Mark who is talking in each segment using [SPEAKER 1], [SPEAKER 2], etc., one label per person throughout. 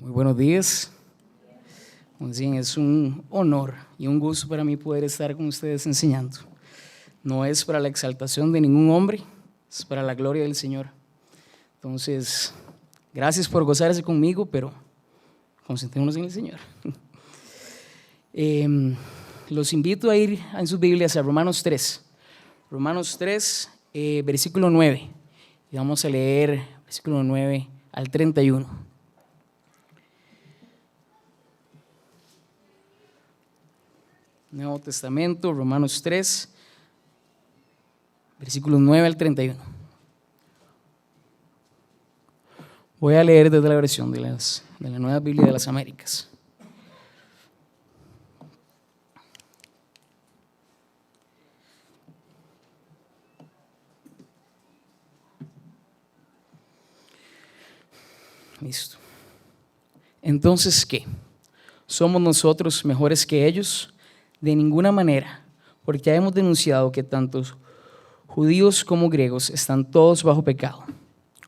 [SPEAKER 1] Muy buenos días. Como decían, es un honor y un gusto para mí poder estar con ustedes enseñando. No es para la exaltación de ningún hombre, es para la gloria del Señor. Entonces, gracias por gozarse conmigo, pero concentrémonos en el Señor. Los invito a ir en sus Biblias a Romanos 3. Romanos 3, versículo 9. Y vamos a leer versículo 9 al 31. Nuevo Testamento, Romanos 3, versículos 9 al 31. Voy a leer desde la versión de la Nueva Biblia de las Américas. Listo. Entonces, ¿qué? ¿Somos nosotros mejores que ellos? De ninguna manera, porque ya hemos denunciado que tanto judíos como griegos están todos bajo pecado,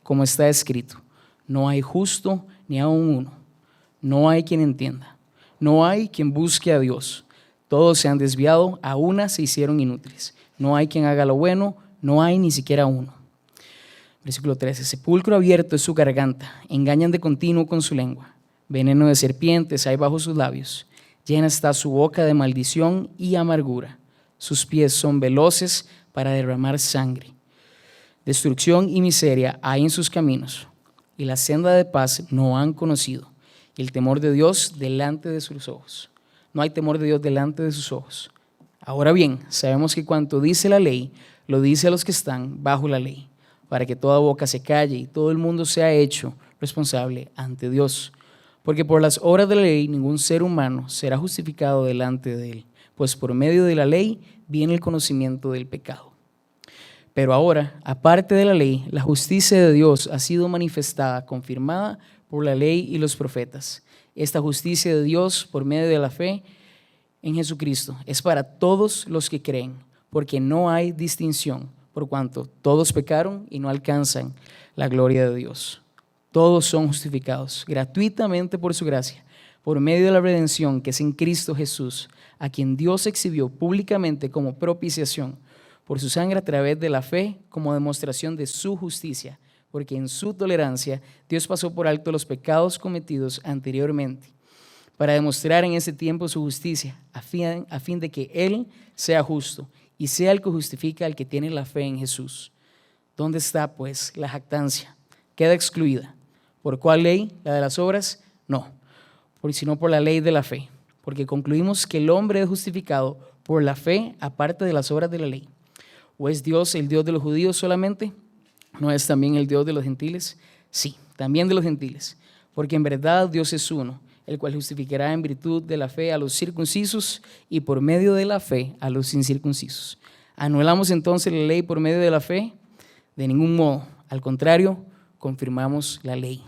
[SPEAKER 1] como está escrito: no hay justo ni aun uno, no hay quien entienda, no hay quien busque a Dios, todos se han desviado, a una se hicieron inútiles, no hay quien haga lo bueno, no hay ni siquiera uno. Versículo 13, sepulcro abierto es su garganta, engañan de continuo con su lengua, veneno de serpientes hay bajo sus labios. Llena está su boca de maldición y amargura. Sus pies son veloces para derramar sangre. Destrucción y miseria hay en sus caminos, y la senda de paz no han conocido. Y el temor de Dios delante de sus ojos. No hay temor de Dios delante de sus ojos. Ahora bien, sabemos que cuanto dice la ley, lo dice a los que están bajo la ley, para que toda boca se calle y todo el mundo sea hecho responsable ante Dios. Porque por las obras de la ley ningún ser humano será justificado delante de él, pues por medio de la ley viene el conocimiento del pecado. Pero ahora, aparte de la ley, la justicia de Dios ha sido manifestada, confirmada por la ley y los profetas. Esta justicia de Dios por medio de la fe en Jesucristo es para todos los que creen, porque no hay distinción, por cuanto todos pecaron y no alcanzan la gloria de Dios. Todos son justificados gratuitamente por su gracia, por medio de la redención que es en Cristo Jesús, a quien Dios exhibió públicamente como propiciación por su sangre a través de la fe, como demostración de su justicia, porque en su tolerancia Dios pasó por alto los pecados cometidos anteriormente, para demostrar en ese tiempo su justicia, a fin de que Él sea justo y sea el que justifica al que tiene la fe en Jesús. ¿Dónde está, pues, la jactancia? Queda excluida. ¿Por cuál ley? ¿La de las obras? No, sino por la ley de la fe, porque concluimos que el hombre es justificado por la fe aparte de las obras de la ley. ¿O es Dios el Dios de los judíos solamente? ¿No es también el Dios de los gentiles? Sí, también de los gentiles, porque en verdad Dios es uno, el cual justificará en virtud de la fe a los circuncisos y por medio de la fe a los incircuncisos. ¿Anulamos entonces la ley por medio de la fe? De ningún modo, al contrario, confirmamos la ley.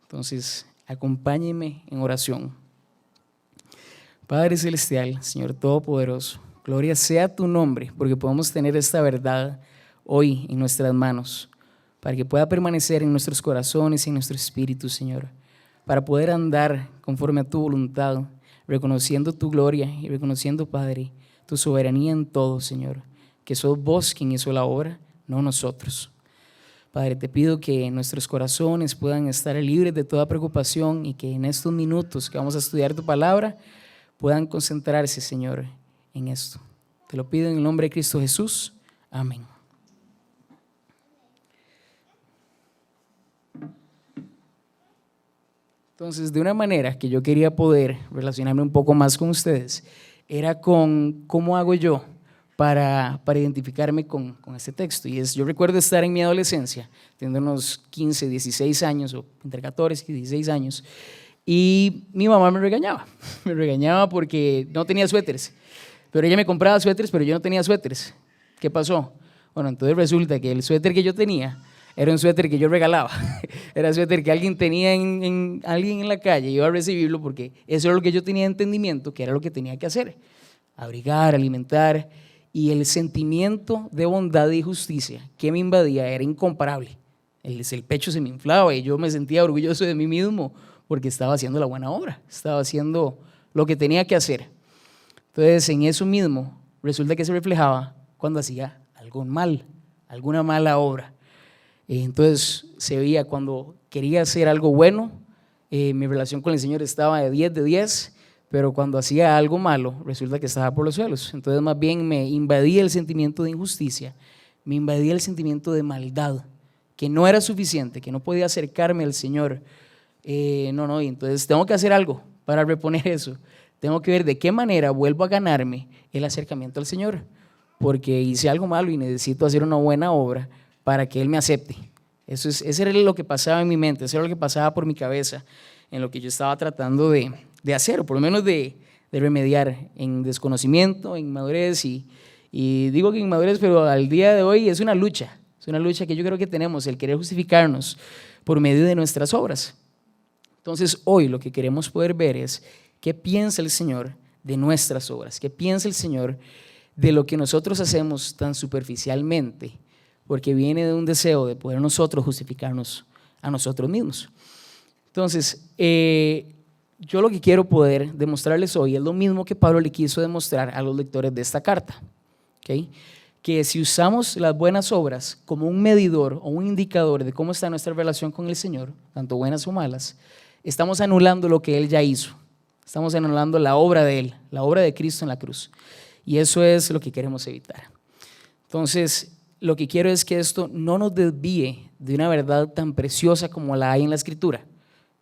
[SPEAKER 1] Entonces, acompáñenme en oración. Padre Celestial, Señor Todopoderoso, gloria sea tu nombre, porque podemos tener esta verdad hoy en nuestras manos, para que pueda permanecer en nuestros corazones y en nuestro espíritu, Señor, para poder andar conforme a tu voluntad, reconociendo tu gloria y reconociendo, Padre, tu soberanía en todo, Señor, que sos vos quien hizo la obra, no nosotros. Padre, te pido que nuestros corazones puedan estar libres de toda preocupación y que en estos minutos que vamos a estudiar tu palabra puedan concentrarse, Señor, en esto. Te lo pido en el nombre de Cristo Jesús. Amén. Entonces, de una manera que yo quería poder relacionarme un poco más con ustedes, era con cómo hago yo para identificarme con este texto. Y yo recuerdo estar en mi adolescencia, teniendo unos 15, 16 años, o entre 14 y 16 años, y mi mamá me regañaba porque no tenía suéteres, pero ella me compraba suéteres, pero yo no tenía suéteres. ¿Qué pasó? Bueno, entonces resulta que el suéter que yo tenía era un suéter que yo regalaba, era un suéter que alguien tenía alguien en la calle, iba a recibirlo porque eso era lo que yo tenía entendimiento, que era lo que tenía que hacer, abrigar, alimentar. Y el sentimiento de bondad y justicia que me invadía era incomparable. El pecho se me inflaba y yo me sentía orgulloso de mí mismo porque estaba haciendo la buena obra, estaba haciendo lo que tenía que hacer. Entonces, en eso mismo, resulta que se reflejaba cuando hacía algo mal, alguna mala obra. Entonces, se veía cuando quería hacer algo bueno, mi relación con el Señor estaba de 10 de 10, pero cuando hacía algo malo, resulta que estaba por los suelos. Entonces, más bien me invadía el sentimiento de injusticia, me invadía el sentimiento de maldad, que no era suficiente, que no podía acercarme al Señor. Y entonces tengo que hacer algo para reponer eso. Tengo que ver de qué manera vuelvo a ganarme el acercamiento al Señor, porque hice algo malo y necesito hacer una buena obra para que Él me acepte. Eso era lo que pasaba en mi mente, eso era lo que pasaba por mi cabeza, en lo que yo estaba tratando de hacer, o por lo menos de remediar en desconocimiento, en inmadurez, y digo que inmadurez, pero al día de hoy es una lucha que yo creo que tenemos, el querer justificarnos por medio de nuestras obras. Entonces hoy lo que queremos poder ver es qué piensa el Señor de nuestras obras, qué piensa el Señor de lo que nosotros hacemos tan superficialmente, porque viene de un deseo de poder nosotros justificarnos a nosotros mismos. Entonces, yo lo que quiero poder demostrarles hoy es lo mismo que Pablo le quiso demostrar a los lectores de esta carta, ¿okay? Que si usamos las buenas obras como un medidor o un indicador de cómo está nuestra relación con el Señor, tanto buenas o malas, estamos anulando lo que Él ya hizo, estamos anulando la obra de Él, la obra de Cristo en la cruz, y eso es lo que queremos evitar. Entonces, lo que quiero es que esto no nos desvíe de una verdad tan preciosa como la hay en la Escritura.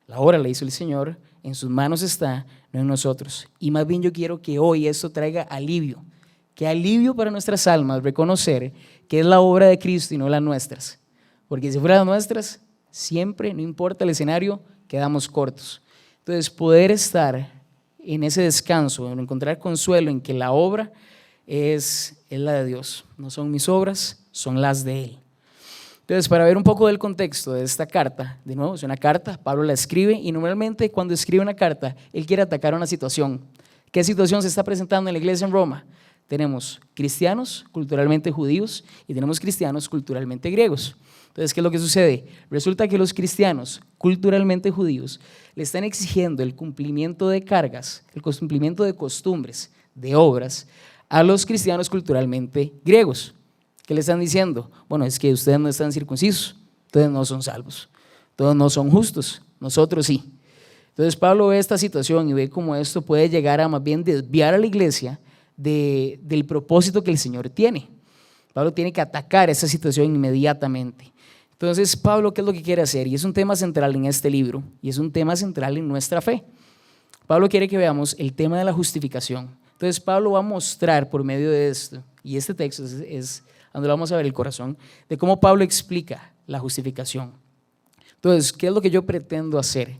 [SPEAKER 1] La obra la hizo el Señor, en sus manos está, no en nosotros. Y más bien yo quiero que hoy esto traiga alivio, que alivio para nuestras almas reconocer que es la obra de Cristo y no las nuestras. Porque si fueran las nuestras, siempre, no importa el escenario, quedamos cortos. Entonces, poder estar en ese descanso, en encontrar consuelo en que la obra es la de Dios, no son mis obras, son las de Él. Entonces, para ver un poco del contexto de esta carta, de nuevo, es una carta, Pablo la escribe y normalmente cuando escribe una carta, él quiere atacar una situación. ¿Qué situación se está presentando en la iglesia en Roma? Tenemos cristianos culturalmente judíos y tenemos cristianos culturalmente griegos. Entonces, ¿qué es lo que sucede? Resulta que los cristianos culturalmente judíos le están exigiendo el cumplimiento de cargas, el cumplimiento de costumbres, de obras, a los cristianos culturalmente griegos. ¿Qué le están diciendo? Bueno, es que ustedes no están circuncisos, ustedes no son salvos, todos no son justos, nosotros sí. Entonces Pablo ve esta situación y ve cómo esto puede llegar a más bien desviar a la iglesia del propósito que el Señor tiene. Pablo tiene que atacar esa situación inmediatamente. Entonces Pablo, ¿qué es lo que quiere hacer? Y es un tema central en este libro y es un tema central en nuestra fe. Pablo quiere que veamos el tema de la justificación. Entonces Pablo va a mostrar por medio de esto, y este texto es donde vamos a ver el corazón, de cómo Pablo explica la justificación. Entonces, ¿qué es lo que yo pretendo hacer?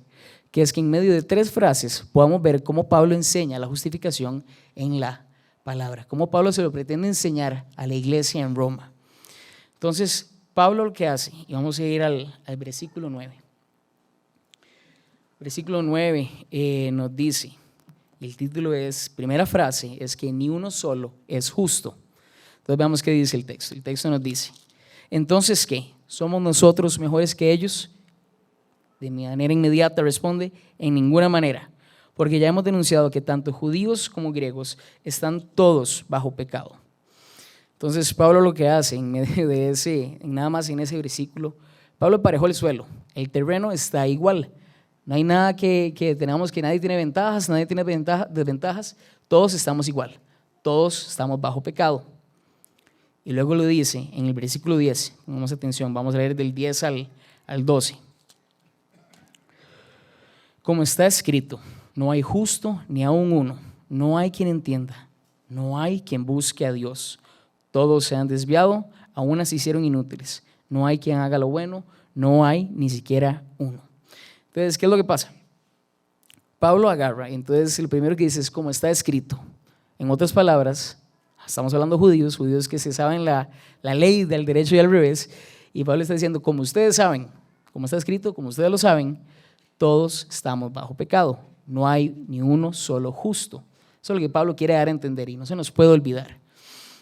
[SPEAKER 1] Que es que en medio de 3 frases podamos ver cómo Pablo enseña la justificación en la palabra, cómo Pablo se lo pretende enseñar a la iglesia en Roma. Entonces, Pablo lo que hace, y vamos a ir al versículo 9. Versículo 9 nos dice, y el título es, primera frase, es que ni uno solo es justo. Entonces veamos qué dice el texto. El texto nos dice, entonces ¿qué? ¿Somos nosotros mejores que ellos? De manera inmediata responde, en ninguna manera, porque ya hemos denunciado que tanto judíos como griegos están todos bajo pecado. Entonces Pablo lo que hace en medio de nada más en ese versículo, Pablo emparejó el suelo, el terreno está igual, no hay nada que tengamos que nadie tiene ventajas, nadie tiene desventajas, todos estamos igual, todos estamos bajo pecado. Y luego lo dice en el versículo 10, pongamos atención, vamos a leer del 10 al 12. Como está escrito, no hay justo ni aun uno, no hay quien entienda, no hay quien busque a Dios. Todos se han desviado, a unas se hicieron inútiles. No hay quien haga lo bueno, no hay ni siquiera uno. Entonces, ¿qué es lo que pasa? Pablo agarra, entonces lo primero que dice es como está escrito. En otras palabras, estamos hablando de judíos que se saben la ley del derecho y al revés, y Pablo está diciendo, como ustedes saben, como está escrito, como ustedes lo saben, todos estamos bajo pecado, no hay ni uno solo justo. Eso es lo que Pablo quiere dar a entender y no se nos puede olvidar.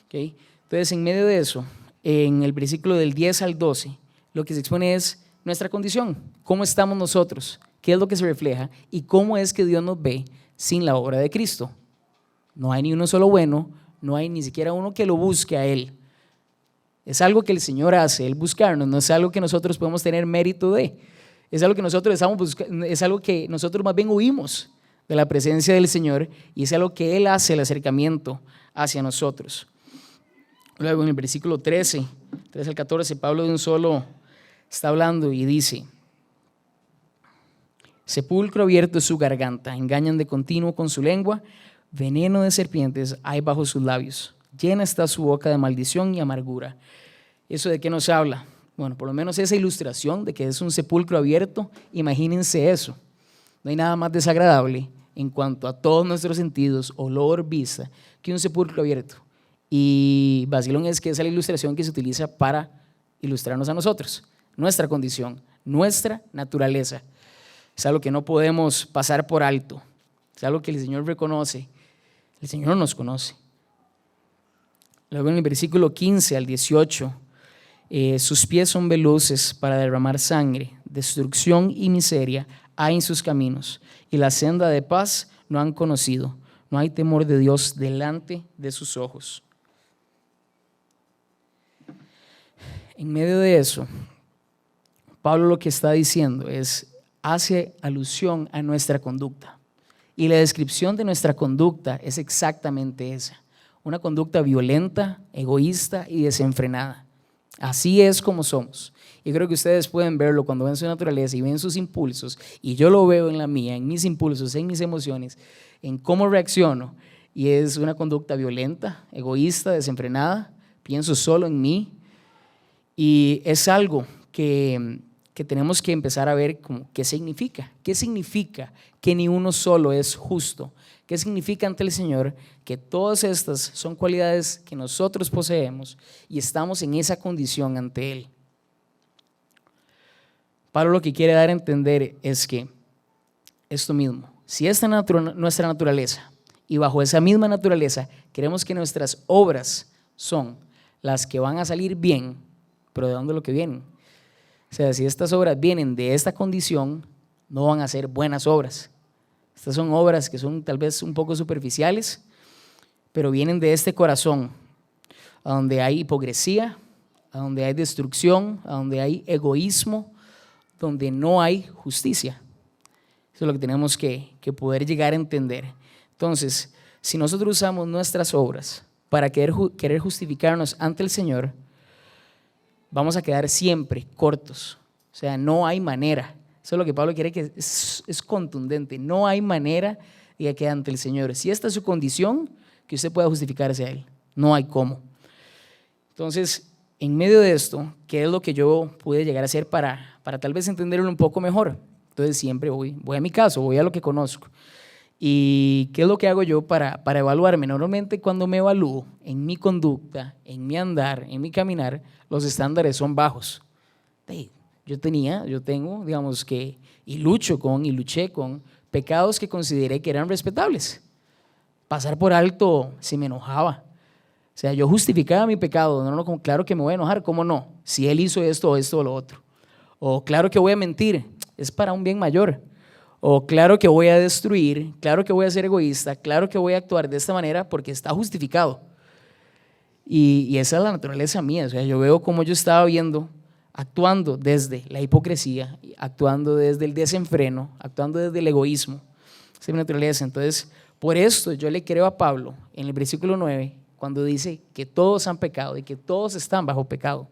[SPEAKER 1] ¿Okay? Entonces, en medio de eso, en el versículo del 10 al 12, lo que se expone es nuestra condición, cómo estamos nosotros, qué es lo que se refleja y cómo es que Dios nos ve sin la obra de Cristo. No hay ni uno solo bueno, no hay ni siquiera uno que lo busque a Él. Es algo que el Señor hace, Él buscarnos, no es algo que nosotros podemos tener mérito de. Es algo que nosotros estamos buscando, es algo que nosotros más bien huimos de la presencia del Señor y es algo que Él hace el acercamiento hacia nosotros. Luego en el versículo 13 al 14, Pablo de un solo está hablando y dice: sepulcro abierto es su garganta, engañan de continuo con su lengua, veneno de serpientes hay bajo sus labios, llena está su boca de maldición y amargura. ¿Eso de qué nos habla? Bueno, por lo menos esa ilustración de que es un sepulcro abierto, imagínense eso. No hay nada más desagradable en cuanto a todos nuestros sentidos, olor, vista, que un sepulcro abierto. Y vacilón es que esa es la ilustración que se utiliza para ilustrarnos a nosotros, nuestra condición, nuestra naturaleza. Es algo que no podemos pasar por alto, es algo que el Señor reconoce, el Señor nos conoce. Luego en el versículo 15 al 18, sus pies son veloces para derramar sangre, destrucción y miseria hay en sus caminos, y la senda de paz no han conocido, no hay temor de Dios delante de sus ojos. En medio de eso, Pablo lo que está diciendo hace alusión a nuestra conducta. Y la descripción de nuestra conducta es exactamente esa. Una conducta violenta, egoísta y desenfrenada. Así es como somos. Y creo que ustedes pueden verlo cuando ven su naturaleza y ven sus impulsos. Y yo lo veo en la mía, en mis impulsos, en mis emociones, en cómo reacciono. Y es una conducta violenta, egoísta, desenfrenada. Pienso solo en mí. Y es algo que tenemos que empezar a ver como qué significa. ¿Qué significa que ni uno solo es justo? ¿Qué significa ante el Señor que todas estas son cualidades que nosotros poseemos y estamos en esa condición ante Él? Pablo lo que quiere dar a entender es que esto mismo, si esta es nuestra naturaleza y bajo esa misma naturaleza queremos que nuestras obras son las que van a salir bien, pero ¿de dónde lo que vienen? O sea, si estas obras vienen de esta condición, no van a ser buenas obras. Estas son obras que son tal vez un poco superficiales, pero vienen de este corazón, a donde hay hipocresía, a donde hay destrucción, a donde hay egoísmo, donde no hay justicia. Eso es lo que tenemos que poder llegar a entender. Entonces, si nosotros usamos nuestras obras para querer justificarnos ante el Señor, vamos a quedar siempre cortos. O sea, no hay manera. Eso es lo que Pablo quiere, que es contundente. No hay manera de que ante el Señor, si esta es su condición, que usted pueda justificarse a Él. No hay cómo. Entonces, en medio de esto, ¿qué es lo que yo pude llegar a hacer para tal vez entenderlo un poco mejor? Entonces siempre voy a mi caso, voy a lo que conozco. ¿Y qué es lo que hago yo para evaluarme? Normalmente cuando me evalúo en mi conducta, en mi andar, en mi caminar, los estándares son bajos. Yo tengo, digamos que, y luché con pecados que consideré que eran respetables. Pasar por alto se me enojaba. O sea, yo justificaba mi pecado, no, claro que me voy a enojar, ¿cómo no? Si él hizo esto o lo otro. O claro que voy a mentir, es para un bien mayor. O claro que voy a destruir, claro que voy a ser egoísta, claro que voy a actuar de esta manera porque está justificado. Y esa es la naturaleza mía. O sea, yo veo cómo yo estaba actuando desde la hipocresía, actuando desde el desenfreno, actuando desde el egoísmo. Esa es mi naturaleza. Entonces, por esto yo le creo a Pablo en el versículo 9, cuando dice que todos han pecado y que todos están bajo pecado.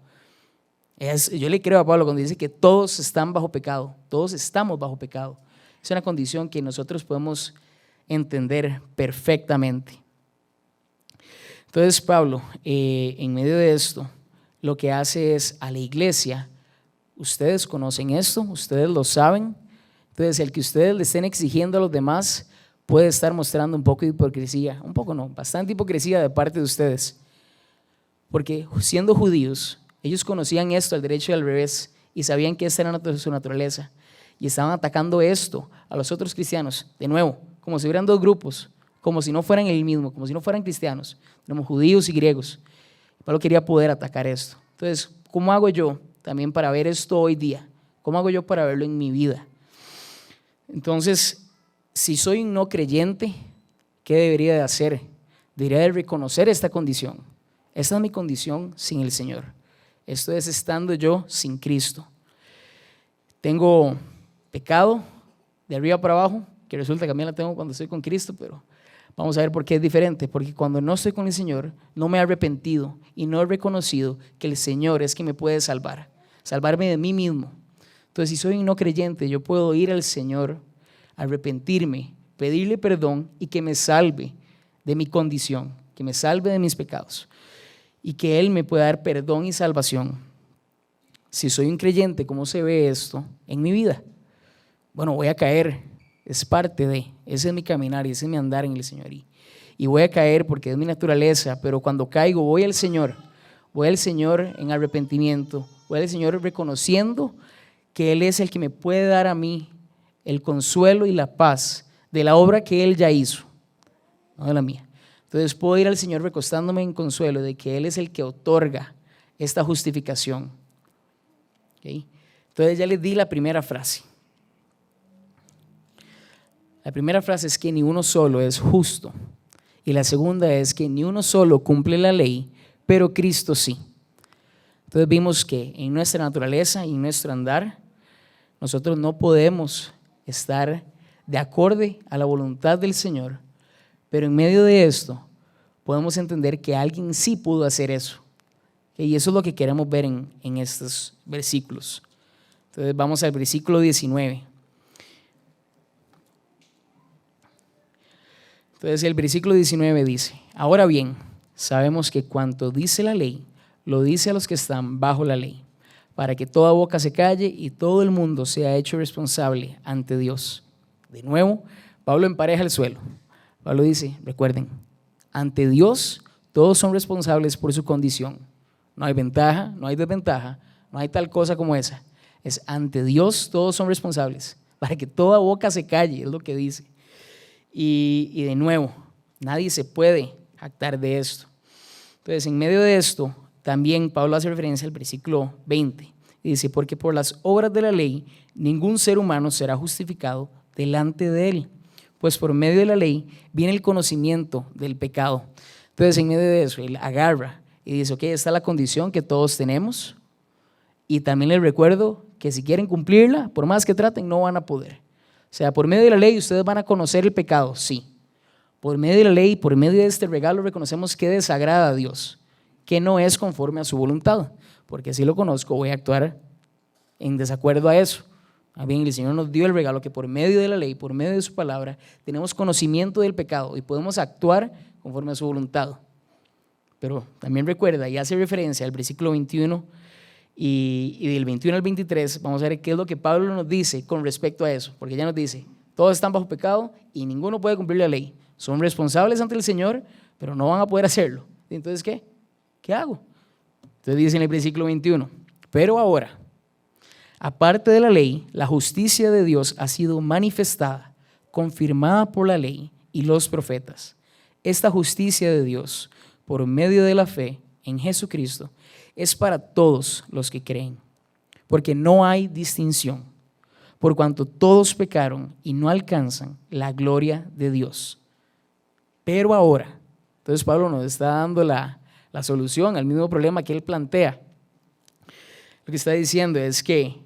[SPEAKER 1] Yo le creo a Pablo cuando dice que todos están bajo pecado, todos estamos bajo pecado. Es una condición que nosotros podemos entender perfectamente. Entonces Pablo, en medio de esto, lo que hace es a la iglesia, ustedes conocen esto, ustedes lo saben, entonces el que ustedes le estén exigiendo a los demás puede estar mostrando un poco de hipocresía, un poco no, bastante hipocresía de parte de ustedes, porque siendo judíos, ellos conocían esto, el derecho y al revés, y sabían que esta era su naturaleza, y estaban atacando esto a los otros cristianos, de nuevo, como si hubieran dos grupos, como si no fueran el mismo, como si no fueran cristianos, tenemos judíos y griegos. Pablo quería poder atacar esto. Entonces, ¿cómo hago yo también para ver esto hoy día? ¿Cómo hago yo para verlo en mi vida? Entonces, si soy un no creyente, ¿qué debería de hacer? Debería de reconocer esta condición. Esta es mi condición sin el Señor. Esto es estando yo sin Cristo. Tengo pecado de arriba para abajo, que resulta que también la tengo cuando estoy con Cristo, pero vamos a ver por qué es diferente. Porque cuando no estoy con el Señor, no me he arrepentido y no he reconocido que el Señor es quien me puede salvarme de mí mismo. Entonces, si soy un no creyente, yo puedo ir al Señor, arrepentirme, pedirle perdón y que me salve de mi condición, que me salve de mis pecados y que Él me pueda dar perdón y salvación. Si soy un creyente, ¿cómo se ve esto en mi vida? Bueno, voy a caer, es parte de, ese es mi caminar y ese es mi andar en el Señor. Y voy a caer porque es mi naturaleza, pero cuando caigo voy al Señor en arrepentimiento, voy al Señor reconociendo que Él es el que me puede dar a mí el consuelo y la paz de la obra que Él ya hizo, no de la mía. Entonces puedo ir al Señor recostándome en consuelo de que Él es el que otorga esta justificación. ¿Okay? Entonces ya les di la primera frase. La primera frase es que ni uno solo es justo. Y la segunda es que ni uno solo cumple la ley, pero Cristo sí. Entonces vimos que en nuestra naturaleza y en nuestro andar, nosotros no podemos estar de acorde a la voluntad del Señor, pero en medio de esto podemos entender que alguien sí pudo hacer eso. Y eso es lo que queremos ver en estos versículos. Entonces vamos al versículo 19. Entonces el versículo 19 dice: ahora bien, sabemos que cuanto dice la ley, lo dice a los que están bajo la ley, para que toda boca se calle y todo el mundo sea hecho responsable ante Dios. De nuevo, Pablo empareja el suelo. Pablo dice, recuerden, ante Dios todos son responsables por su condición. No hay ventaja, no hay desventaja, no hay tal cosa como esa. Es ante Dios todos son responsables, para que toda boca se calle, es lo que dice. Y de nuevo, nadie se puede jactar de esto. Entonces, en medio de esto, también Pablo hace referencia al versículo 20. Y dice, porque por las obras de la ley, ningún ser humano será justificado delante de él, pues por medio de la ley viene el conocimiento del pecado. Entonces, en medio de eso, él agarra y dice, ok, esta es la condición que todos tenemos. Y también les recuerdo que si quieren cumplirla, por más que traten, no van a poder. O sea, por medio de la ley ustedes van a conocer el pecado, sí. Por medio de la ley, por medio de este regalo, reconocemos que desagrada a Dios, que no es conforme a su voluntad, porque si lo conozco voy a actuar en desacuerdo a eso. Bien, el Señor nos dio el regalo que por medio de la ley, por medio de su palabra, tenemos conocimiento del pecado y podemos actuar conforme a su voluntad. Pero también recuerda y hace referencia al versículo 21 y del 21 al 23, vamos a ver qué es lo que Pablo nos dice con respecto a eso, porque ya nos dice, todos están bajo pecado y ninguno puede cumplir la ley. Son responsables ante el Señor, pero no van a poder hacerlo. Entonces, ¿qué? ¿Qué hago? Entonces dice en el versículo 21, pero ahora, aparte de la ley, la justicia de Dios ha sido manifestada, confirmada por la ley y los profetas. Esta justicia de Dios, por medio de la fe en Jesucristo, es para todos los que creen, porque no hay distinción, por cuanto todos pecaron y no alcanzan la gloria de Dios. Pero ahora, entonces Pablo nos está dando la solución al mismo problema que él plantea. Lo que está diciendo es que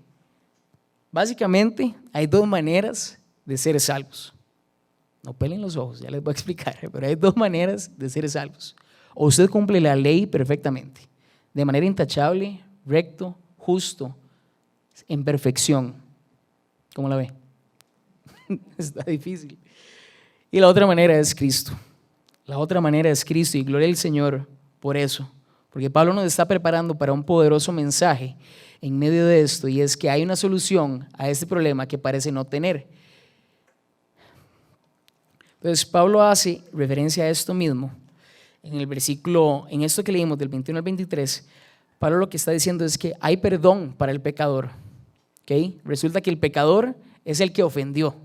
[SPEAKER 1] básicamente hay dos maneras de ser salvos. No pelen los ojos, ya les voy a explicar, pero hay dos maneras de ser salvos. O usted cumple la ley perfectamente, de manera intachable, recto, justo, en perfección. ¿Cómo la ve? Está difícil. Y la otra manera es Cristo. La otra manera es Cristo y gloria al Señor por eso. Porque Pablo nos está preparando para un poderoso mensaje en medio de esto, y es que hay una solución a este problema que parece no tener. Entonces Pablo hace referencia a esto mismo en el versículo, en esto que leímos del 21 al 23. Pablo lo que está diciendo es que hay perdón para el pecador. ¿Okay? Resulta que el pecador es el que ofendió,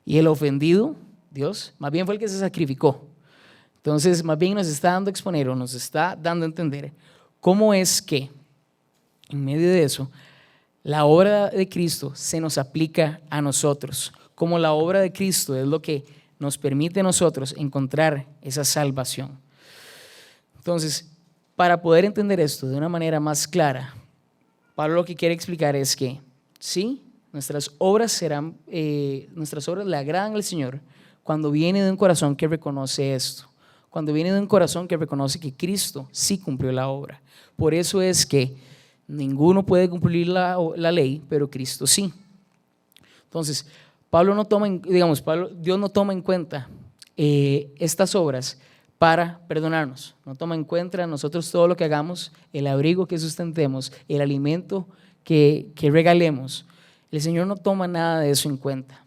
[SPEAKER 1] y el ofendido, Dios, más bien fue el que se sacrificó. Entonces, más bien nos está dando a exponer, o nos está dando a entender cómo es que en medio de eso la obra de Cristo se nos aplica a nosotros. cómo la obra de Cristo es lo que nos permite a nosotros encontrar esa salvación. Entonces, para poder entender esto de una manera más clara, Pablo lo que quiere explicar es que sí, nuestras obras le agradan al Señor cuando viene de un corazón que reconoce esto, cuando viene de un corazón que reconoce que Cristo sí cumplió la obra. Por eso es que ninguno puede cumplir la ley, pero Cristo sí. Entonces, Dios no toma en cuenta estas obras para perdonarnos. No toma en cuenta nosotros todo lo que hagamos, el abrigo que sustentemos, el alimento que regalemos. El Señor no toma nada de eso en cuenta.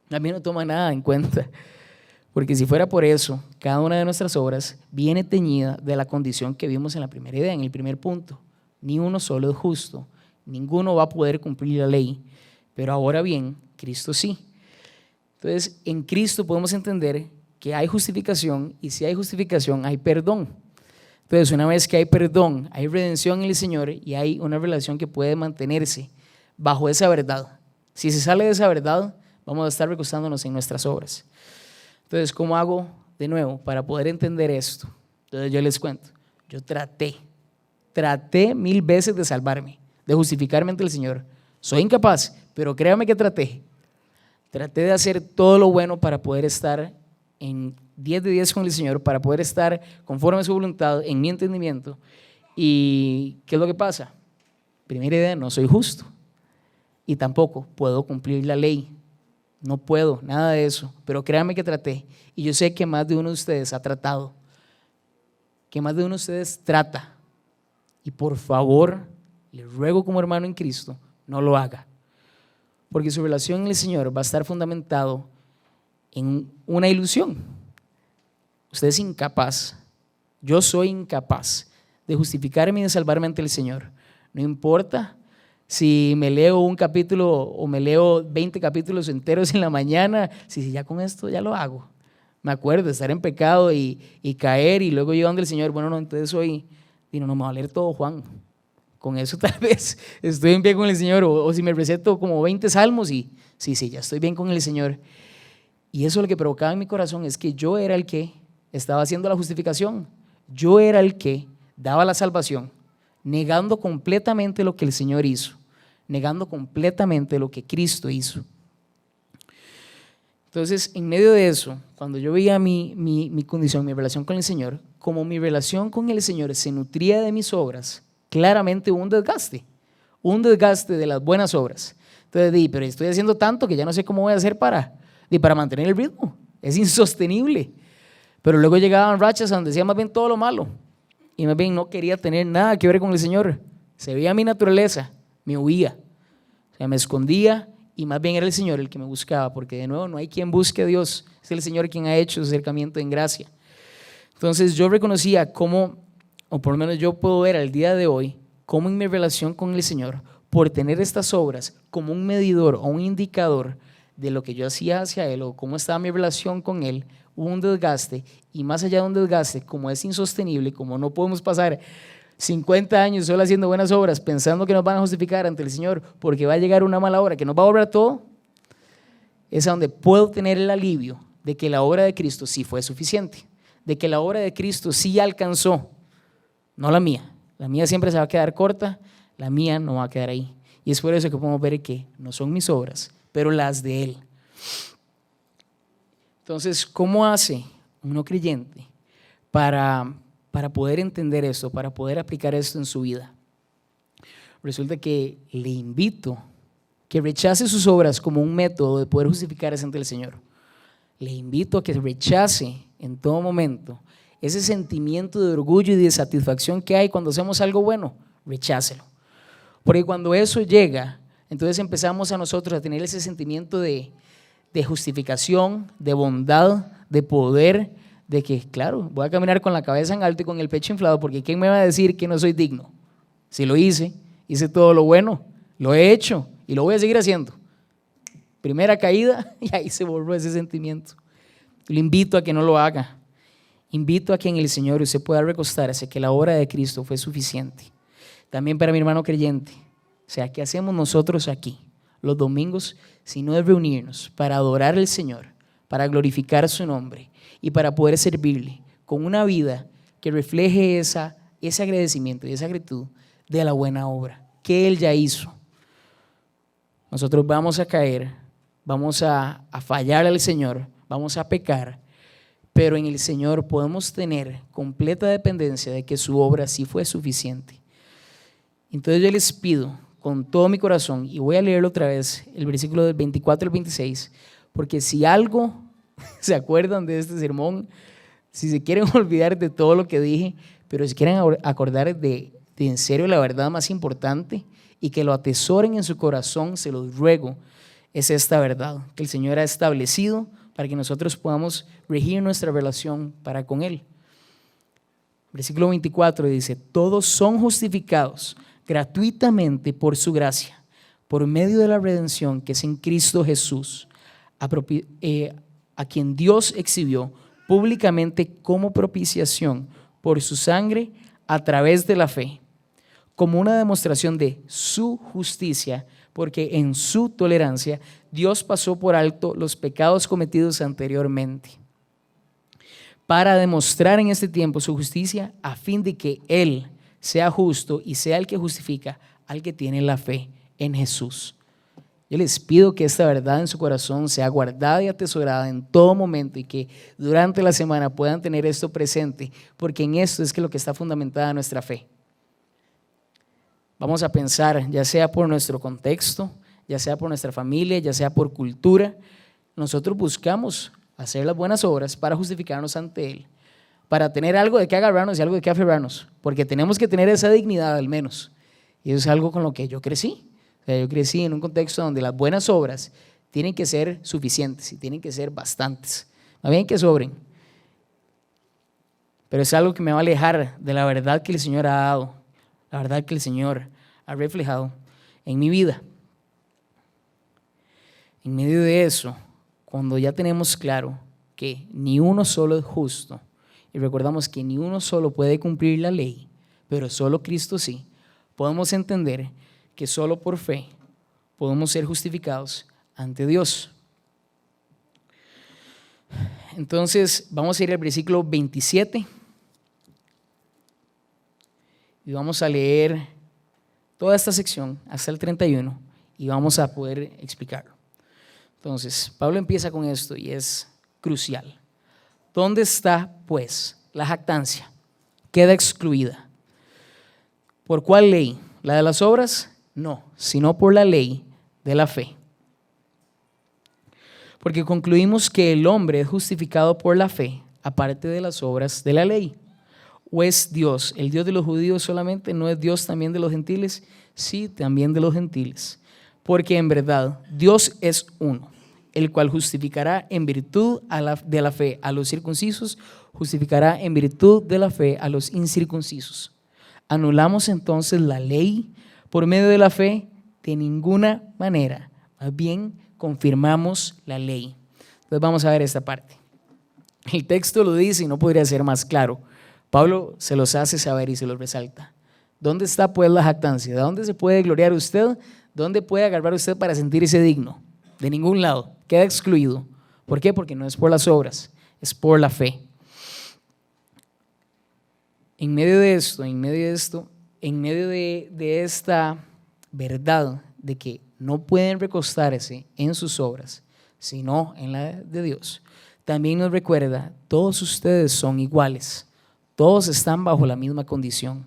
[SPEAKER 1] A mí no toma nada en cuenta. Porque si fuera por eso, cada una de nuestras obras viene teñida de la condición que vimos en la primera idea, en el primer punto. Ni uno solo es justo. Ninguno va a poder cumplir la ley. Pero ahora bien, Cristo sí. Entonces, en Cristo podemos entender que hay justificación, y si hay justificación, hay perdón. Entonces, una vez que hay perdón, hay redención en el Señor y hay una relación que puede mantenerse bajo esa verdad. Si se sale de esa verdad, vamos a estar recostándonos en nuestras obras. Entonces, ¿cómo hago de nuevo para poder entender esto? Entonces, yo les cuento. Yo traté 1000 veces de salvarme, de justificarme ante el Señor. Soy incapaz, pero créame que traté. Traté de hacer todo lo bueno para poder estar en 10 de 10 con el Señor, para poder estar conforme a su voluntad, en mi entendimiento. ¿Y qué es lo que pasa? Primera idea, no soy justo. Y tampoco puedo cumplir la ley. No puedo, nada de eso. Pero créanme que traté. Y yo sé que más de uno de ustedes ha tratado. Que más de uno de ustedes trata. Y por favor, le ruego como hermano en Cristo, no lo haga. Porque su relación en el Señor va a estar fundamentado en una ilusión. Usted es incapaz, yo soy incapaz de justificarme y de salvarme ante el Señor. No importa si me leo un capítulo o me leo 20 capítulos enteros en la mañana, si ya con esto ya lo hago. Me acuerdo de estar en pecado y caer y luego llegando el Señor, bueno, no, entonces hoy, no me va a leer todo Juan. Con eso tal vez estoy en pie con el Señor, o si me receto como 20 salmos y sí, ya estoy bien con el Señor. Y eso lo que provocaba en mi corazón es que yo era el que estaba haciendo la justificación. Yo era el que daba la salvación, negando completamente lo que el Señor hizo, negando completamente lo que Cristo hizo. Entonces, en medio de eso, cuando yo veía mi condición, mi relación con el Señor, como mi relación con el Señor se nutría de mis obras, claramente hubo un desgaste de las buenas obras. Entonces, pero estoy haciendo tanto que ya no sé cómo voy a hacer para mantener el ritmo. Es insostenible. Pero luego llegaban rachas donde decía más bien todo lo malo. Y más bien no quería tener nada que ver con el Señor. Se veía mi naturaleza, me huía. O sea, me escondía y más bien era el Señor el que me buscaba. Porque de nuevo no hay quien busque a Dios. Es el Señor quien ha hecho ese acercamiento en gracia. Entonces yo reconocía cómo, o por lo menos yo puedo ver al día de hoy, cómo en mi relación con el Señor, por tener estas obras como un medidor o un indicador de lo que yo hacía hacia Él o cómo estaba mi relación con Él, hubo un desgaste, y más allá de un desgaste, como es insostenible, como no podemos pasar 50 años solo haciendo buenas obras pensando que nos van a justificar ante el Señor porque va a llegar una mala hora que nos va a obrar todo, es a donde puedo tener el alivio de que la obra de Cristo sí fue suficiente, de que la obra de Cristo sí alcanzó, no la mía siempre se va a quedar corta, la mía no va a quedar ahí. Y es por eso que podemos ver que no son mis obras, pero las de Él. Entonces, ¿cómo hace un no creyente para poder entender esto, para poder aplicar esto en su vida? Resulta que le invito que rechace sus obras como un método de poder justificarse ante el Señor. Le invito a que rechace en todo momento ese sentimiento de orgullo y de satisfacción que hay cuando hacemos algo bueno. Rechácelo. Porque cuando eso llega, entonces empezamos a nosotros a tener ese sentimiento de justificación, de bondad, de poder, de que, claro, voy a caminar con la cabeza en alto y con el pecho inflado, porque ¿quién me va a decir que no soy digno? Si lo hice todo lo bueno, lo he hecho y lo voy a seguir haciendo. Primera caída y ahí se borró ese sentimiento. Le invito a que no lo haga. Invito a que en el Señor usted pueda recostarse, que la obra de Cristo fue suficiente. También para mi hermano creyente, o sea, ¿qué hacemos nosotros aquí? los domingos, sino de reunirnos para adorar al Señor, para glorificar su nombre y para poder servirle con una vida que refleje ese agradecimiento y esa gratitud de la buena obra que Él ya hizo. Nosotros vamos a caer, vamos a fallar al Señor, vamos a pecar, pero en el Señor podemos tener completa dependencia de que su obra sí fue suficiente. Entonces yo les pido con todo mi corazón, y voy a leerlo otra vez, el versículo del 24 al 26, porque si algo se acuerdan de este sermón, si se quieren olvidar de todo lo que dije, pero si quieren acordar de en serio la verdad más importante y que lo atesoren en su corazón, se los ruego, es esta verdad que el Señor ha establecido para que nosotros podamos regir nuestra relación para con Él. Versículo 24 dice: todos son justificados gratuitamente por su gracia, por medio de la redención que es en Cristo Jesús, a quien Dios exhibió públicamente como propiciación por su sangre a través de la fe, como una demostración de su justicia, porque en su tolerancia Dios pasó por alto los pecados cometidos anteriormente, para demostrar en este tiempo su justicia, a fin de que Él sea justo y sea el que justifica al que tiene la fe en Jesús. Yo les pido que esta verdad en su corazón sea guardada y atesorada en todo momento y que durante la semana puedan tener esto presente, porque en esto es que lo que está fundamentada nuestra fe. Vamos a pensar, ya sea por nuestro contexto, ya sea por nuestra familia, ya sea por cultura, nosotros buscamos hacer las buenas obras para justificarnos ante Él, para tener algo de qué agarrarnos y algo de qué aferrarnos, porque tenemos que tener esa dignidad al menos. Y eso es algo con lo que yo crecí. O sea, yo crecí en un contexto donde las buenas obras tienen que ser suficientes y tienen que ser bastantes, más bien que sobren. Pero es algo que me va a alejar de la verdad que el Señor ha dado, la verdad que el Señor ha reflejado en mi vida. En medio de eso, cuando ya tenemos claro que ni uno solo es justo, y recordamos que ni uno solo puede cumplir la ley, pero solo Cristo sí, podemos entender que solo por fe podemos ser justificados ante Dios. Entonces vamos a ir al versículo 27 y vamos a leer toda esta sección hasta el 31 y vamos a poder explicarlo. Entonces Pablo empieza con esto y es crucial. ¿Dónde está, pues, la jactancia? Queda excluida. ¿Por cuál ley? ¿La de las obras? No, sino por la ley de la fe. Porque concluimos que el hombre es justificado por la fe, aparte de las obras de la ley. ¿O es Dios el Dios de los judíos solamente? ¿No es Dios también de los gentiles? Sí, también de los gentiles. Porque en verdad Dios es uno, el cual justificará en virtud de la fe a los circuncisos, justificará en virtud de la fe a los incircuncisos. ¿Anulamos entonces la ley por medio de la fe? De ninguna manera, más bien confirmamos la ley. Entonces vamos a ver esta parte. El texto lo dice y no podría ser más claro. Pablo se los hace saber y se los resalta. ¿Dónde está pues la jactancia? ¿De dónde se puede gloriar usted? ¿Dónde puede agarrar usted para sentirse digno? De ningún lado, queda excluido. ¿Por qué? Porque no es por las obras, es por la fe. En medio de esta verdad de que no pueden recostarse en sus obras, sino en la de Dios, también nos recuerda, todos ustedes son iguales, todos están bajo la misma condición,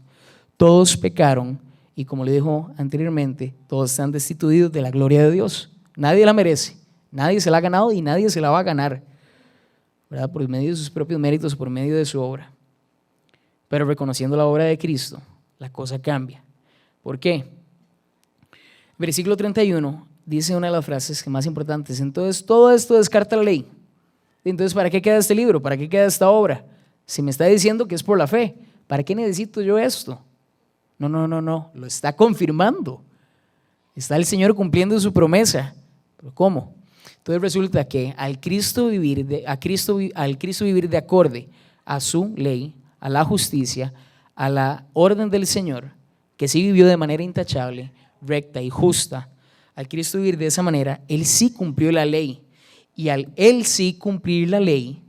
[SPEAKER 1] todos pecaron y como le dijo anteriormente, todos están destituidos de la gloria de Dios. Nadie la merece, nadie se la ha ganado y nadie se la va a ganar, ¿verdad? Por medio de sus propios méritos, por medio de su obra. Pero reconociendo la obra de Cristo, la cosa cambia. ¿Por qué? Versículo 31 dice una de las frases que más importantes. Entonces todo esto descarta la ley. Entonces ¿para qué queda este libro? ¿Para qué queda esta obra? Si me está diciendo que es por la fe, ¿para qué necesito yo esto? No, lo está confirmando. Está el Señor cumpliendo su promesa. ¿Pero cómo? Entonces resulta que al Cristo vivir de acorde a su ley, a la justicia, a la orden del Señor, que sí vivió de manera intachable, recta y justa, al Cristo vivir de esa manera, Él sí cumplió la ley. Y al Él sí cumplir la ley,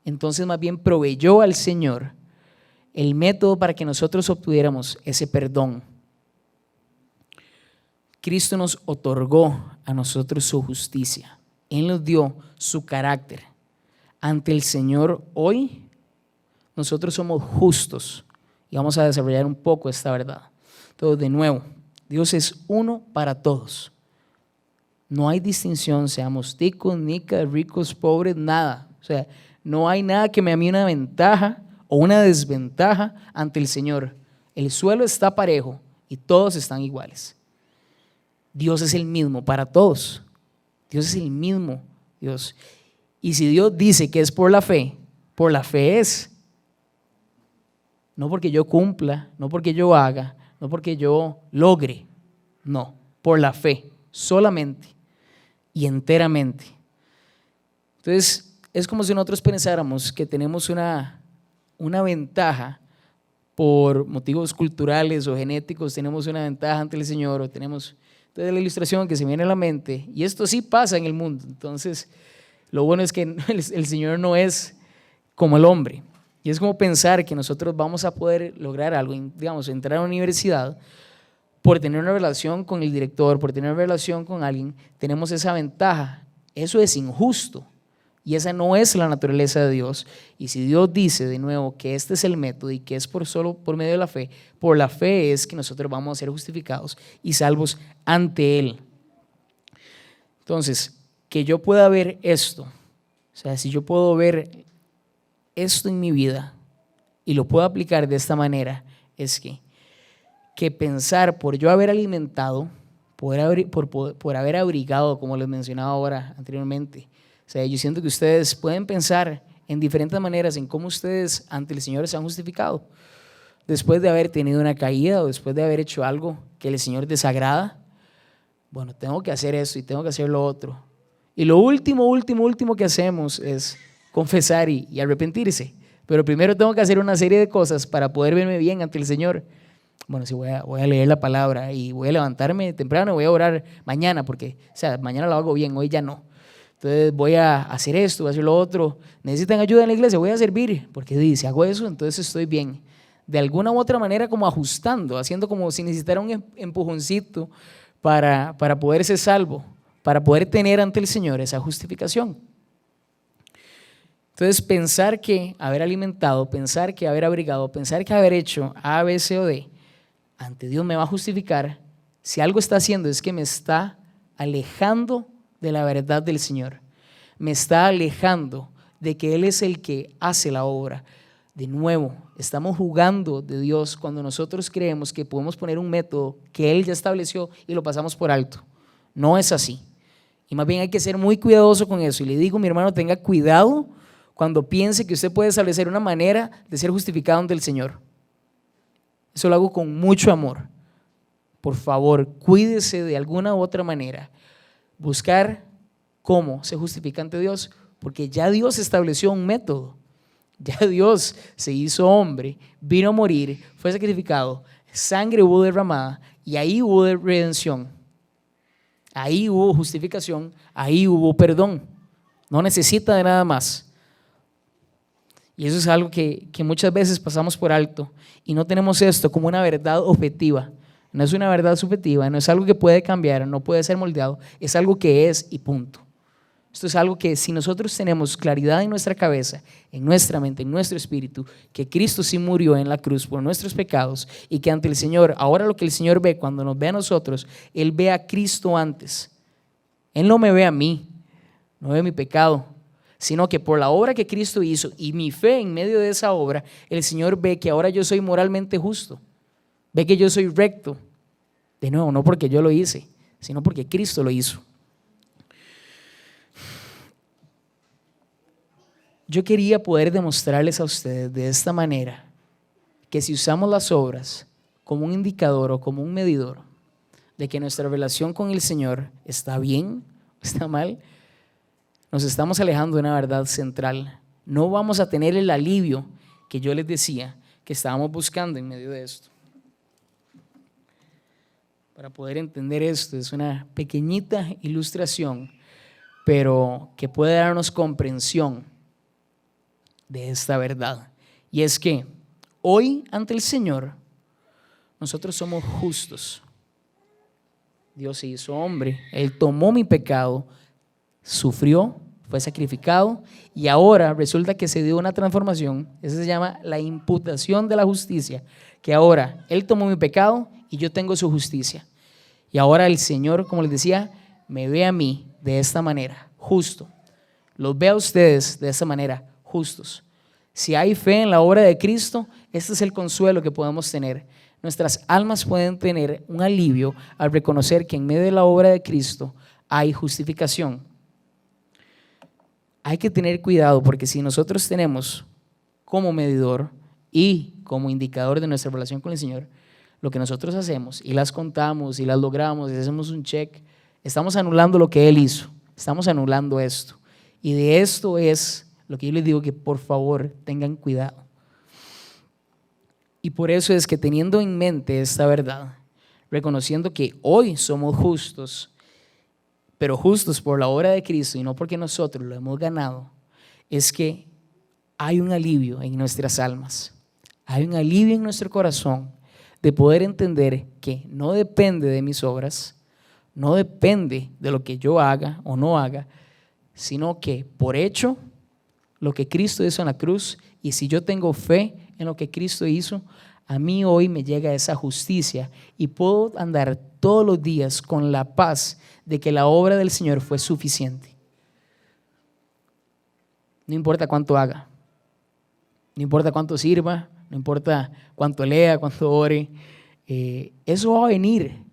[SPEAKER 1] entonces más bien proveyó al Señor el método para que nosotros obtuviéramos ese perdón. Cristo nos otorgó a nosotros su justicia. Él nos dio su carácter. Ante el Señor hoy, nosotros somos justos. Y vamos a desarrollar un poco esta verdad. Entonces, de nuevo, Dios es uno para todos. No hay distinción, seamos ticos, nicas, ricos, pobres, nada. O sea, no hay nada que me dé una ventaja o una desventaja ante el Señor. El suelo está parejo y todos están iguales. Dios es el mismo para todos. Dios es el mismo Dios. Y si Dios dice que es por la fe es. No porque yo cumpla, no porque yo haga, no porque yo logre. No, por la fe, solamente y enteramente. Entonces, es como si nosotros pensáramos que tenemos una ventaja por motivos culturales o genéticos, tenemos una ventaja ante el Señor o tenemos... Entonces la ilustración que se viene a la mente, y esto sí pasa en el mundo, entonces lo bueno es que el Señor no es como el hombre, y es como pensar que nosotros vamos a poder lograr algo, digamos, entrar a una universidad por tener una relación con el director, por tener una relación con alguien, tenemos esa ventaja. Eso es injusto. Y esa no es la naturaleza de Dios. Y si Dios dice de nuevo que este es el método y que es solo por medio de la fe, por la fe es que nosotros vamos a ser justificados y salvos ante Él. Entonces, que yo pueda ver esto, o sea, si yo puedo ver esto en mi vida y lo puedo aplicar de esta manera, es que pensar por yo haber alimentado, por haber abrigado, como les mencionaba ahora anteriormente. O sea, yo siento que ustedes pueden pensar en diferentes maneras en cómo ustedes ante el Señor se han justificado. Después de haber tenido una caída o después de haber hecho algo que el Señor desagrada, bueno, tengo que hacer esto y tengo que hacer lo otro. Y lo último que hacemos es confesar y arrepentirse. Pero primero tengo que hacer una serie de cosas para poder verme bien ante el Señor. Bueno, sí, voy a leer la palabra y voy a levantarme temprano, voy a orar mañana, porque, o sea, mañana lo hago bien, hoy ya no. Entonces voy a hacer esto, voy a hacer lo otro. Necesitan ayuda en la iglesia, voy a servir, porque si hago eso, entonces estoy bien. De alguna u otra manera como ajustando, haciendo como si necesitara un empujoncito para poder ser salvo, para poder tener ante el Señor esa justificación. Entonces pensar que haber alimentado, pensar que haber abrigado, pensar que haber hecho A, B, C o D, ante Dios me va a justificar, si algo está haciendo es que me está alejando de la verdad del Señor, me está alejando de que Él es el que hace la obra. De nuevo, estamos jugando de Dios cuando nosotros creemos que podemos poner un método que Él ya estableció y lo pasamos por alto. No es así. Y más bien hay que ser muy cuidadoso con eso. Y le digo, mi hermano, tenga cuidado cuando piense que usted puede establecer una manera de ser justificado ante el Señor. Eso lo hago con mucho amor. Por favor, cuídese de alguna u otra manera. Buscar cómo se justifica ante Dios, porque ya Dios estableció un método. Ya Dios se hizo hombre, vino a morir, fue sacrificado, sangre hubo derramada y ahí hubo redención. Ahí hubo justificación, ahí hubo perdón. No necesita de nada más. Y eso es algo que muchas veces pasamos por alto y no tenemos esto como una verdad objetiva. No es una verdad subjetiva, no es algo que puede cambiar, no puede ser moldeado, es algo que es y punto. Esto es algo que si nosotros tenemos claridad en nuestra cabeza, en nuestra mente, en nuestro espíritu, que Cristo sí murió en la cruz por nuestros pecados y que ante el Señor, ahora lo que el Señor ve cuando nos ve a nosotros, Él ve a Cristo antes. Él no me ve a mí, no ve mi pecado, sino que por la obra que Cristo hizo y mi fe en medio de esa obra, el Señor ve que ahora yo soy moralmente justo, ve que yo soy recto. De nuevo, no porque yo lo hice, sino porque Cristo lo hizo. Yo quería poder demostrarles a ustedes de esta manera que si usamos las obras como un indicador o como un medidor de que nuestra relación con el Señor está bien o está mal, nos estamos alejando de una verdad central. No vamos a tener el alivio que yo les decía que estábamos buscando en medio de esto. para poder entender esto. Es una pequeñita ilustración, pero que puede darnos comprensión de esta verdad. Y es que hoy ante el Señor nosotros somos justos. Dios se hizo hombre, Él tomó mi pecado, sufrió, fue sacrificado y ahora resulta que se dio una transformación. Eso se llama la imputación de la justicia, que ahora Él tomó mi pecado y yo tengo su justicia. Y ahora el Señor, como les decía, me ve a mí de esta manera, justo. Los ve a ustedes de esta manera, justos. Si hay fe en la obra de Cristo, este es el consuelo que podemos tener. Nuestras almas pueden tener un alivio al reconocer que en medio de la obra de Cristo hay justificación. Hay que tener cuidado porque si nosotros tenemos como medidor y como indicador de nuestra relación con el Señor, lo que nosotros hacemos y las contamos y las logramos y hacemos un check, estamos anulando lo que Él hizo, estamos anulando esto. Y de esto es lo que yo les digo que por favor tengan cuidado. Y por eso es que teniendo en mente esta verdad, reconociendo que hoy somos justos, pero justos por la obra de Cristo y no porque nosotros lo hemos ganado, es que hay un alivio en nuestras almas, hay un alivio en nuestro corazón de poder entender que no depende de mis obras, no depende de lo que yo haga o no haga, sino que por hecho lo que Cristo hizo en la cruz, y si yo tengo fe en lo que Cristo hizo, a mí hoy me llega esa justicia y puedo andar todos los días con la paz de que la obra del Señor fue suficiente. No importa cuánto haga, no importa cuánto sirva, no importa cuánto lea, cuánto ore, eso va a venir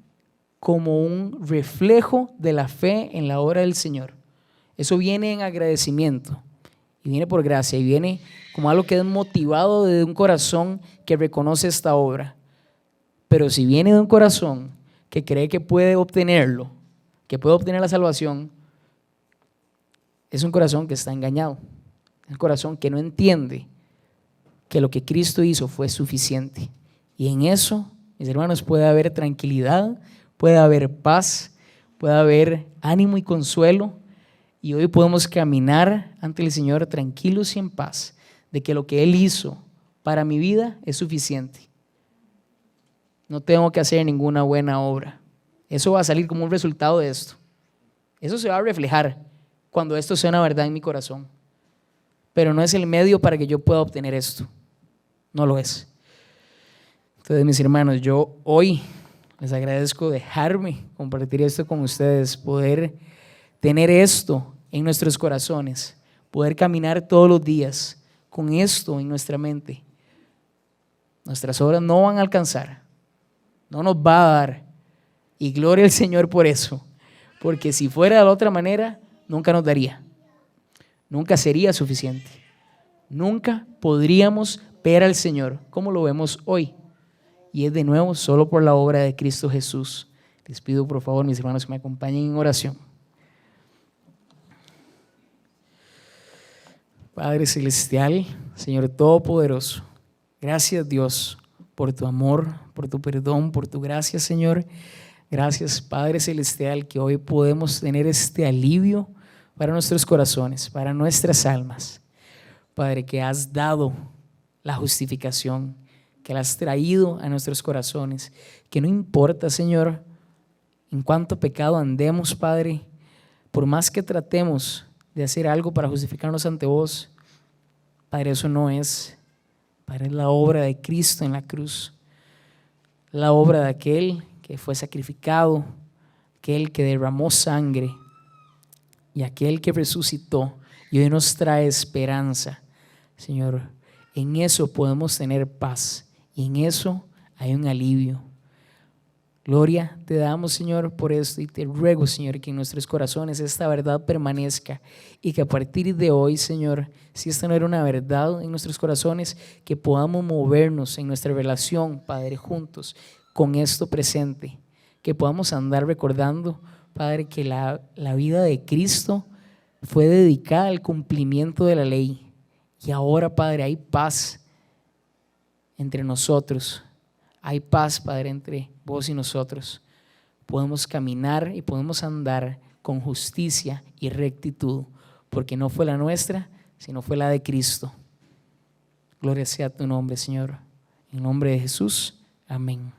[SPEAKER 1] como un reflejo de la fe en la obra del Señor. Eso viene en agradecimiento y viene por gracia y viene como algo que es motivado de un corazón que reconoce esta obra. Pero si viene de un corazón que cree que puede obtenerlo, que puede obtener la salvación, es un corazón que está engañado, es un corazón que no entiende que lo que Cristo hizo fue suficiente. Y en eso, mis hermanos, puede haber tranquilidad, puede haber paz, puede haber ánimo y consuelo. Y hoy podemos caminar ante el Señor tranquilos y en paz, de que lo que Él hizo para mi vida es suficiente. No tengo que hacer ninguna buena obra. Eso va a salir como un resultado de esto. Eso se va a reflejar cuando esto sea una verdad en mi corazón. Pero no es el medio para que yo pueda obtener esto. No lo es. Entonces, mis hermanos, yo hoy les agradezco dejarme compartir esto con ustedes, poder tener esto en nuestros corazones, poder caminar todos los días con esto en nuestra mente. Nuestras obras no van a alcanzar, no nos va a dar, y gloria al Señor por eso, porque si fuera de la otra manera, nunca nos daría, nunca sería suficiente, nunca podríamos ver al Señor como lo vemos hoy, y es de nuevo solo por la obra de Cristo Jesús. Les pido por favor, mis hermanos, que me acompañen en oración. Padre Celestial, Señor Todopoderoso, gracias Dios por tu amor, por tu perdón, por tu gracia, Señor. Gracias, Padre Celestial, que hoy podemos tener este alivio para nuestros corazones, para nuestras almas. Padre, que has dado la justificación, que la has traído a nuestros corazones, que no importa, Señor, en cuánto pecado andemos, Padre, por más que tratemos de hacer algo para justificarnos ante vos, Padre, eso no es. Padre, es la obra de Cristo en la cruz, la obra de aquel que fue sacrificado, aquel que derramó sangre y aquel que resucitó y hoy nos trae esperanza. Señor, en eso podemos tener paz y en eso hay un alivio. Gloria te damos, Señor, por esto y te ruego, Señor, que en nuestros corazones esta verdad permanezca y que a partir de hoy, Señor, si esta no era una verdad en nuestros corazones, que podamos movernos en nuestra relación, Padre, juntos con esto presente, que podamos andar recordando, Padre, que la vida de Cristo fue dedicada al cumplimiento de la ley y ahora, Padre, hay paz entre nosotros. Hay paz, Padre, entre vos y nosotros. podemos caminar y podemos andar con justicia y rectitud, porque no fue la nuestra, sino fue la de Cristo. Gloria sea a tu nombre, Señor. En nombre de Jesús, amén.